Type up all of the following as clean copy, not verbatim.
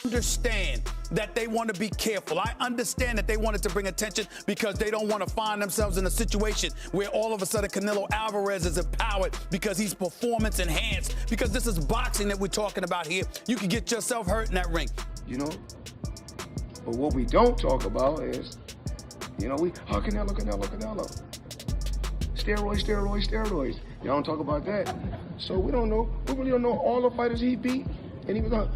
Understand that they want to be careful. I understand that they wanted to bring attention because they don't want to find themselves in a situation where all of a sudden Canelo Alvarez is empowered because he's performance enhanced, because this is boxing that we're talking about here. You can get yourself hurt in that ring. You know, but what we don't talk about is, you know, Canelo. Steroids. Y'all don't talk about that. So we really don't know all the fighters he beat. And he was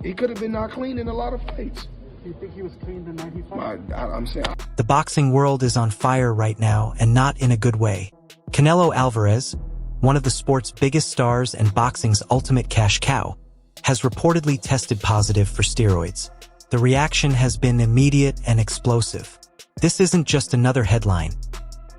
he could have been not clean in a lot of fights. Do you think he was clean the night he fought? I'm saying. The boxing world is on fire right now, and not in a good way. Canelo Alvarez, one of the sport's biggest stars and boxing's ultimate cash cow, has reportedly tested positive for steroids. The reaction has been immediate and explosive. This isn't just another headline.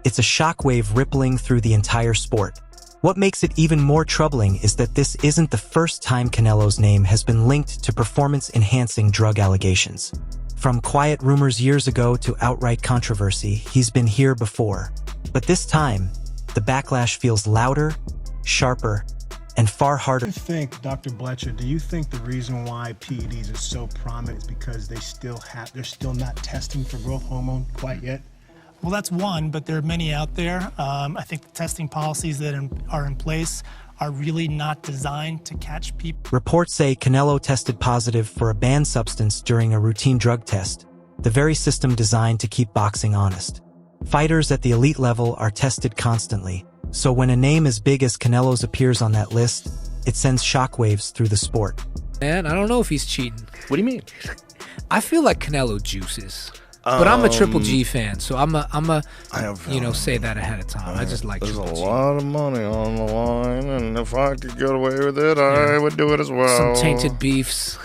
It's a shockwave rippling through the entire sport. What makes it even more troubling is that this isn't the first time Canelo's name has been linked to performance-enhancing drug allegations. From quiet rumors years ago to outright controversy, he's been here before. But this time, the backlash feels louder, sharper, and far harder. Dr. Bletcher, do you think the reason why PEDs are so prominent is because they're still not testing for growth hormone quite yet? Well, that's one, but there are many out there. I think the testing policies that are in place are really not designed to catch people. Reports say Canelo tested positive for a banned substance during a routine drug test, the very system designed to keep boxing honest. Fighters at the elite level are tested constantly, so when a name as big as Canelo's appears on that list, it sends shockwaves through the sport. Man, I don't know if he's cheating. What do you mean? I feel like Canelo juices. But I'm a Triple G fan, so I'm a say that ahead of time. I just like There's Triple G. a lot of money on the line, and if I could get away with it, I would do it as well. Some tainted beefs.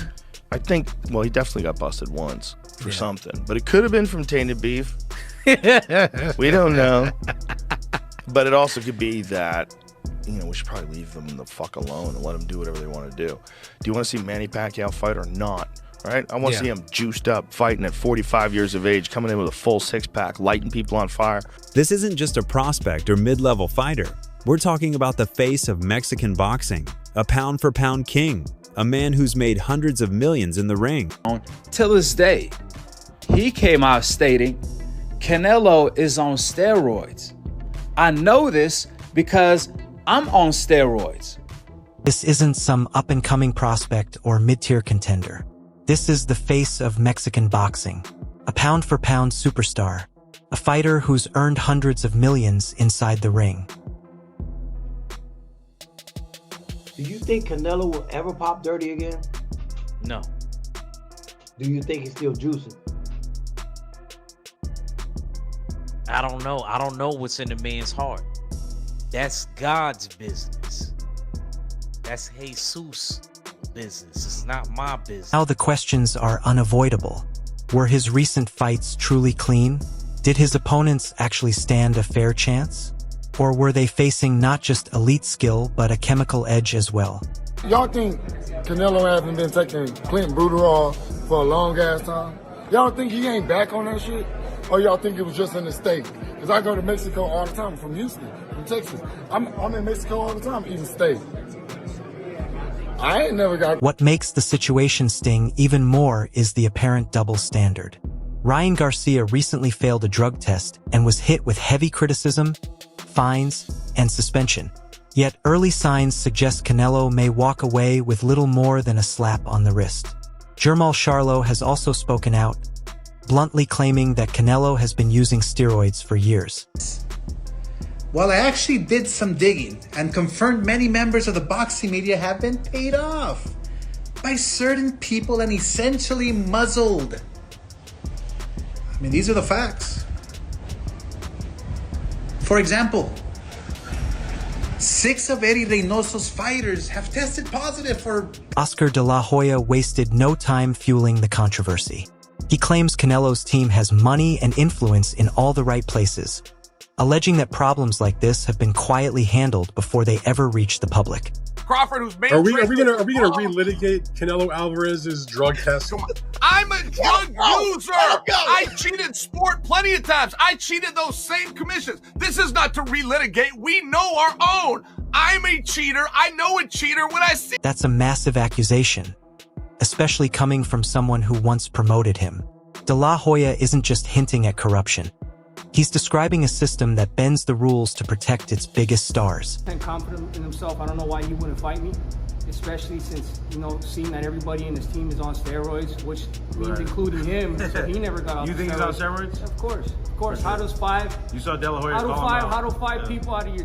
I think, well, he definitely got busted once for something, but it could have been from tainted beef. We don't know. But it also could be that, we should probably leave them the fuck alone and let them do whatever they want to do. Do you want to see Manny Pacquiao fight or not? Right? I want to see him juiced up, fighting at 45 years of age, coming in with a full six-pack, lighting people on fire. This isn't just a prospect or mid-level fighter. We're talking about the face of Mexican boxing, a pound-for-pound king, a man who's made hundreds of millions in the ring. Till this day, he came out stating, Canelo is on steroids. I know this because I'm on steroids. This isn't some up-and-coming prospect or mid-tier contender. This is the face of Mexican boxing, a pound-for-pound superstar, a fighter who's earned hundreds of millions inside the ring. Do you think Canelo will ever pop dirty again? No. Do you think he's still juicing? I don't know. I don't know what's in the man's heart. That's God's business. That's Jesus' business. It's not my business. Now the questions are unavoidable. Were his recent fights truly clean? Did his opponents actually stand a fair chance? Or were they facing not just elite skill, but a chemical edge as well? Y'all think Canelo hasn't been taking Clinton Bruderol for a long ass time? Y'all think he ain't back on that shit? Or y'all think it was just a mistake? Because I go to Mexico all the time, from Houston, from Texas. I'm in Mexico all the time eating steak. I ain't never got... What makes the situation sting even more is the apparent double standard. Ryan Garcia recently failed a drug test and was hit with heavy criticism, fines, and suspension. Yet early signs suggest Canelo may walk away with little more than a slap on the wrist. Jermall Charlo has also spoken out, bluntly claiming that Canelo has been using steroids for years. Well, I actually did some digging and confirmed many members of the boxing media have been paid off by certain people and essentially muzzled. I mean, these are the facts. For example, 6 of Eddie Reynoso's fighters have tested positive for... Oscar de la Hoya wasted no time fueling the controversy. He claims Canelo's team has money and influence in all the right places, alleging that problems like this have been quietly handled before they ever reach the public. Crawford, who's made... Are we gonna relitigate Canelo Alvarez's drug test? I'm a drug user. I cheated sport plenty of times. I cheated those same commissions. This is not to relitigate. We know our own. I'm a cheater. I know a cheater when I see... That's a massive accusation, especially coming from someone who once promoted him. De La Hoya isn't just hinting at corruption. He's describing a system that bends the rules to protect its biggest stars. And confident in himself, I don't know why he wouldn't fight me, especially since, seeing that everybody in his team is on steroids, which means including him, so he never got off You think he's on steroids? Of course. How does five? You saw De La Hoya How do five people out of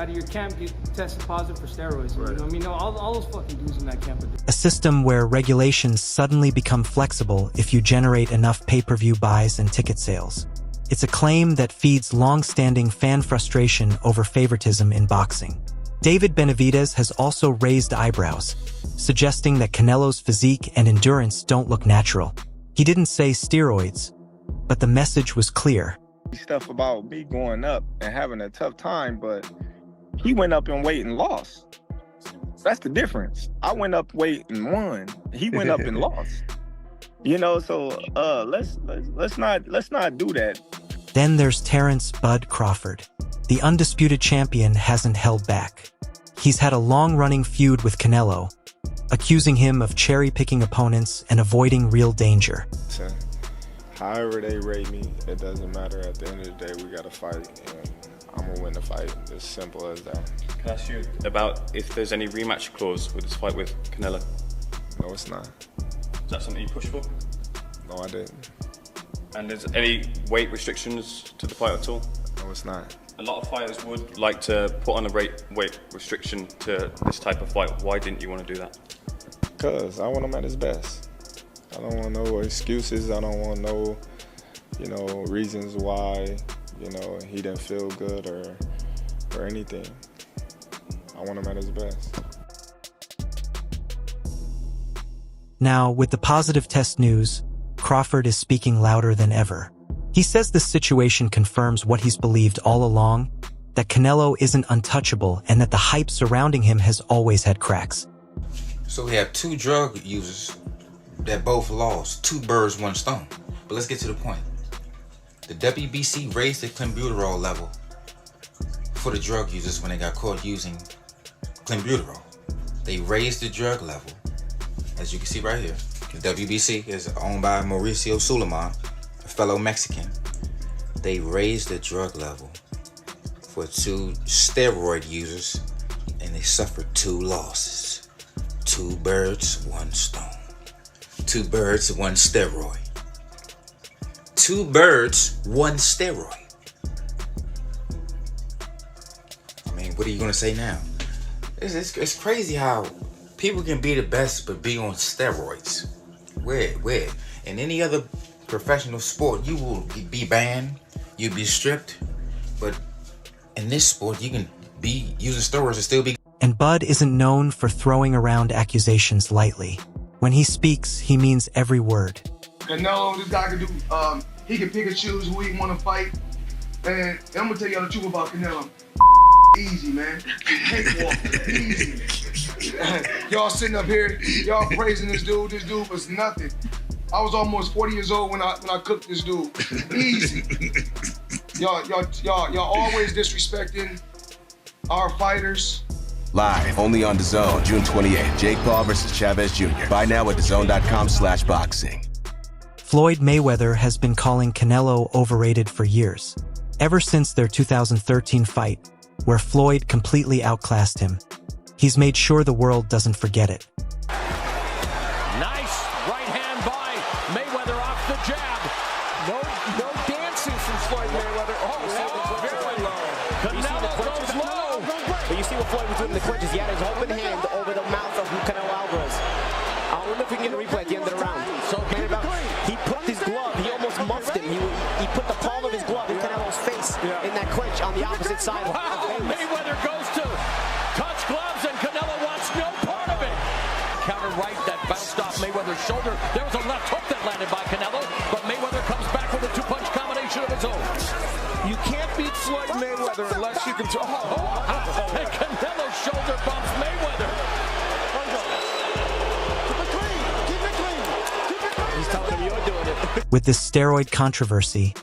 your camp get tested positive for steroids? Right. All those fucking dudes in that camp are A system where regulations suddenly become flexible if you generate enough pay-per-view buys and ticket sales. It's a claim that feeds long-standing fan frustration over favoritism in boxing. David Benavidez has also raised eyebrows, suggesting that Canelo's physique and endurance don't look natural. He didn't say steroids, but the message was clear. Stuff about me going up and having a tough time, but he went up in weight and lost. That's the difference. I went up weight and won. He went up and lost. So let's not do that. Then there's Terrence "Bud" Crawford. The undisputed champion hasn't held back. He's had a long-running feud with Canelo, accusing him of cherry-picking opponents and avoiding real danger. However they rate me, it doesn't matter. At the end of the day, we got to fight, and I'm going to win the fight. As simple as that. Can I ask you about if there's any rematch clause with this fight with Canelo? No, it's not. Is that something you pushed for? No, I didn't. And is any weight restrictions to the fight at all? No, it's not. A lot of fighters would like to put on a weight restriction to this type of fight. Why didn't you want to do that? Because I want him at his best. I don't want no excuses. I don't want no, reasons why, he didn't feel good or anything. I want him at his best. Now, with the positive test news, Crawford is speaking louder than ever. He says this situation confirms what he's believed all along, that Canelo isn't untouchable and that the hype surrounding him has always had cracks. So we have two drug users that both lost. Two birds, one stone. But let's get to the point. The WBC raised the clenbuterol level for the drug users when they got caught using clenbuterol. They raised the drug level, as you can see right here. The WBC is owned by Mauricio Suleiman, a fellow Mexican. They raised the drug level for two steroid users, and they suffered two losses. Two birds, one stone. Two birds, one steroid. Two birds, one steroid. What are you gonna say now? It's crazy how people can be the best but be on steroids. Where? In any other professional sport, you will be banned, you'll be stripped, but in this sport, you can be using steroids and still be. And Bud isn't known for throwing around accusations lightly. When he speaks, he means every word. Canelo, this guy can do, he can pick and choose who he want to fight. And I'm gonna tell y'all the truth about Canelo. Easy, man. Easy. Y'all sitting up here, y'all praising this dude. This dude was nothing. I was almost 40 years old when I cooked this dude. Easy. Y'all always disrespecting our fighters. Live only on DAZN, June 28th. Jake Paul versus Chavez Jr. Buy now at DAZN.com/boxing. Floyd Mayweather has been calling Canelo overrated for years, ever since their 2013 fight, where Floyd completely outclassed him. He's made sure the world doesn't forget it. Nice right hand by Mayweather off the jab. No dancing from Floyd Mayweather. Very low. Canelo goes low. But you see what Floyd was doing in the clinches. He had his open hand over the mouth of Canelo Alvarez. I wonder if we can get a replay at the end of the round. So he put his glove, he almost muffed him. He put the palm of his glove in Canelo's face in that clinch on the opposite side. Wow, Mayweather goes to touch gloves and Canelo wants no part of it. Counter right that bounced off Mayweather's shoulder. There was a left hook that landed by Canelo, but Mayweather comes back with a two-punch combination of his own. You can't beat Floyd Mayweather unless you can. And Canelo shoulder bumps Mayweather. He's telling him you're doing it. With this steroid controversy,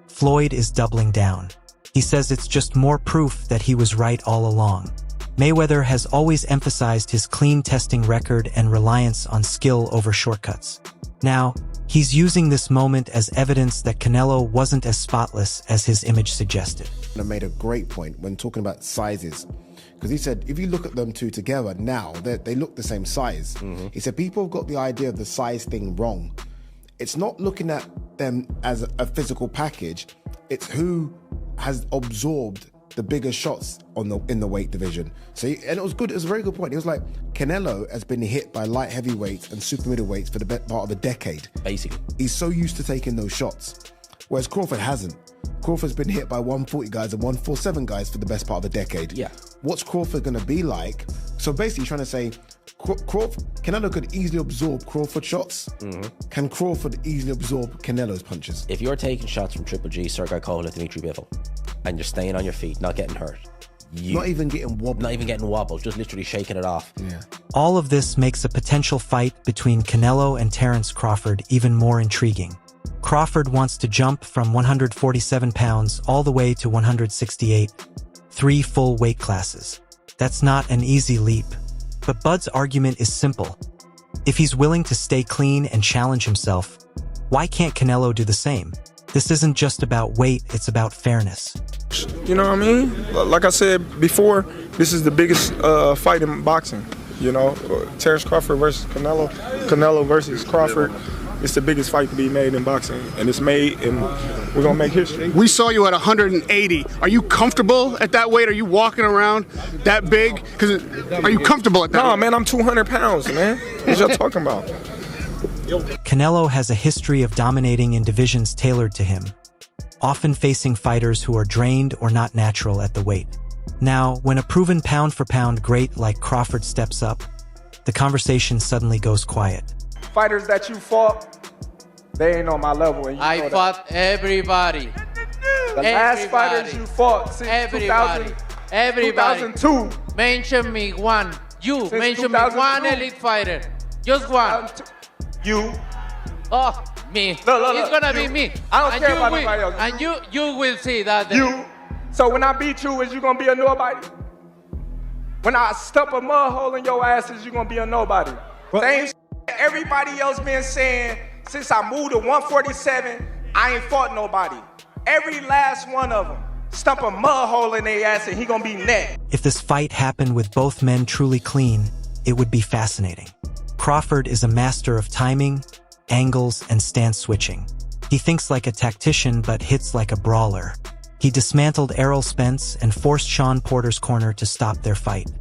Floyd is doubling down. He says it's just more proof that he was right all along. Mayweather has always emphasized his clean testing record and reliance on skill over shortcuts. Now, he's using this moment as evidence that Canelo wasn't as spotless as his image suggested. I made a great point when talking about sizes, because he said if you look at them two together now, they look the same size. He said people have got the idea of the size thing wrong. It's not looking at them as a physical package, it's who has absorbed the bigger shots in the weight division. So, and it was good. It was a very good point. He was like, Canelo has been hit by light heavyweights and super middleweights for the best part of a decade. Basically, he's so used to taking those shots, whereas Crawford hasn't. Crawford's been hit by 140 guys and 147 guys for the best part of a decade. Yeah. What's Crawford going to be like? So basically, trying to say, Canelo could easily absorb Crawford shots. Can Crawford easily absorb Canelo's punches? If you're taking shots from Triple G, Sergey Kovalev, Dimitri Bivol, and you're staying on your feet, not getting hurt, not even getting wobbled. Not even getting wobbled, just literally shaking it off. Yeah. All of this makes a potential fight between Canelo and Terence Crawford even more intriguing. Crawford wants to jump from 147 pounds all the way to 168, 3 full weight classes. That's not an easy leap. But Bud's argument is simple. If he's willing to stay clean and challenge himself, why can't Canelo do the same? This isn't just about weight, it's about fairness. You know what I mean? Like I said before, this is the biggest fight in boxing. You know, Terence Crawford versus Canelo, Canelo versus Crawford. It's the biggest fight to be made in boxing, and it's made, and we're gonna make history. We saw you at 180. Are you comfortable at that weight? Are you walking around that big? Are you comfortable at that? Nah, man, I'm 200 pounds, man. What y'all talking about? Canelo has a history of dominating in divisions tailored to him, often facing fighters who are drained or not natural at the weight. Now, when a proven pound-for-pound great like Crawford steps up, the conversation suddenly goes quiet. Fighters that you fought, they ain't on my level. And I fought everybody. The last fighters you fought since 2002. Mention me one. You mention me one elite fighter. Just one. You. Oh, me. It's gonna be me. I don't care about nobody else. And you will see that. You. So when I beat you, is you gonna be a nobody? When I stump a mud hole in your ass, is you gonna be a nobody? Same everybody else been saying since I moved to 147, I ain't fought nobody. Every last one of them stump a mud hole in their ass and he gonna be next. If this fight happened with both men truly clean, it would be fascinating. Crawford is a master of timing, angles, and stance switching. He thinks like a tactician but hits like a brawler. He dismantled Errol Spence and forced Sean Porter's corner to stop their fight.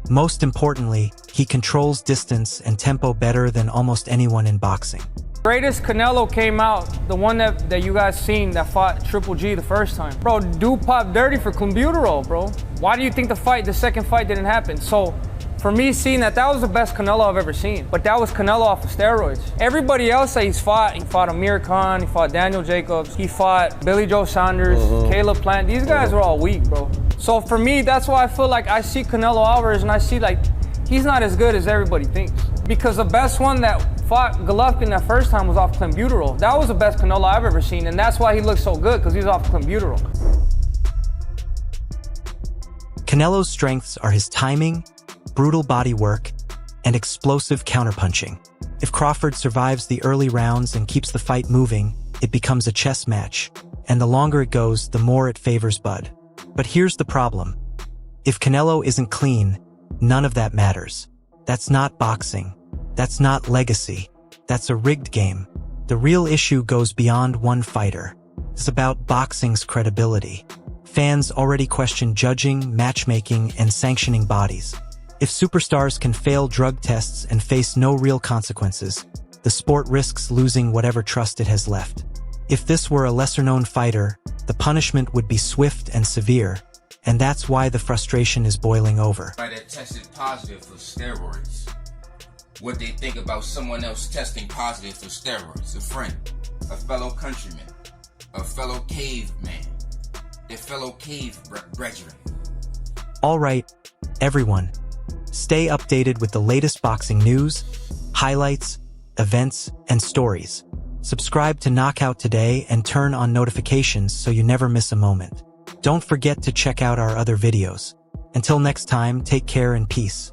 Most importantly, he controls distance and tempo better than almost anyone in boxing. Greatest Canelo came out, the one that you guys seen that fought Triple G the first time. Bro, dude popped dirty for clenbuterol, bro. Why do you think the second fight didn't happen? So, for me, seeing that was the best Canelo I've ever seen. But that was Canelo off of steroids. Everybody else that he fought Amir Khan, he fought Daniel Jacobs, he fought Billy Joe Saunders, Caleb Plant. These guys were all weak, bro. So for me, that's why I feel like I see Canelo Alvarez and I see like, he's not as good as everybody thinks. Because the best one that fought Golovkin that first time was off clenbuterol. That was the best Canelo I've ever seen, and that's why he looks so good, because he was off clenbuterol. Canelo's strengths are his timing, brutal body work, and explosive counterpunching. If Crawford survives the early rounds and keeps the fight moving, it becomes a chess match, and the longer it goes, the more it favors Bud. But here's the problem. If Canelo isn't clean, none of that matters. That's not boxing. That's not legacy. That's a rigged game. The real issue goes beyond one fighter. It's about boxing's credibility. Fans already question judging, matchmaking, and sanctioning bodies. If superstars can fail drug tests and face no real consequences, the sport risks losing whatever trust it has left. If this were a lesser-known fighter, the punishment would be swift and severe, and that's why the frustration is boiling over. That tested positive for steroids. What they think about someone else testing positive for steroids. A friend, a fellow countryman, a fellow caveman, their fellow cave brethren. All right, everyone, stay updated with the latest boxing news, highlights, events, and stories. Subscribe to Knockout today and turn on notifications so you never miss a moment. Don't forget to check out our other videos. Until next time, take care and peace.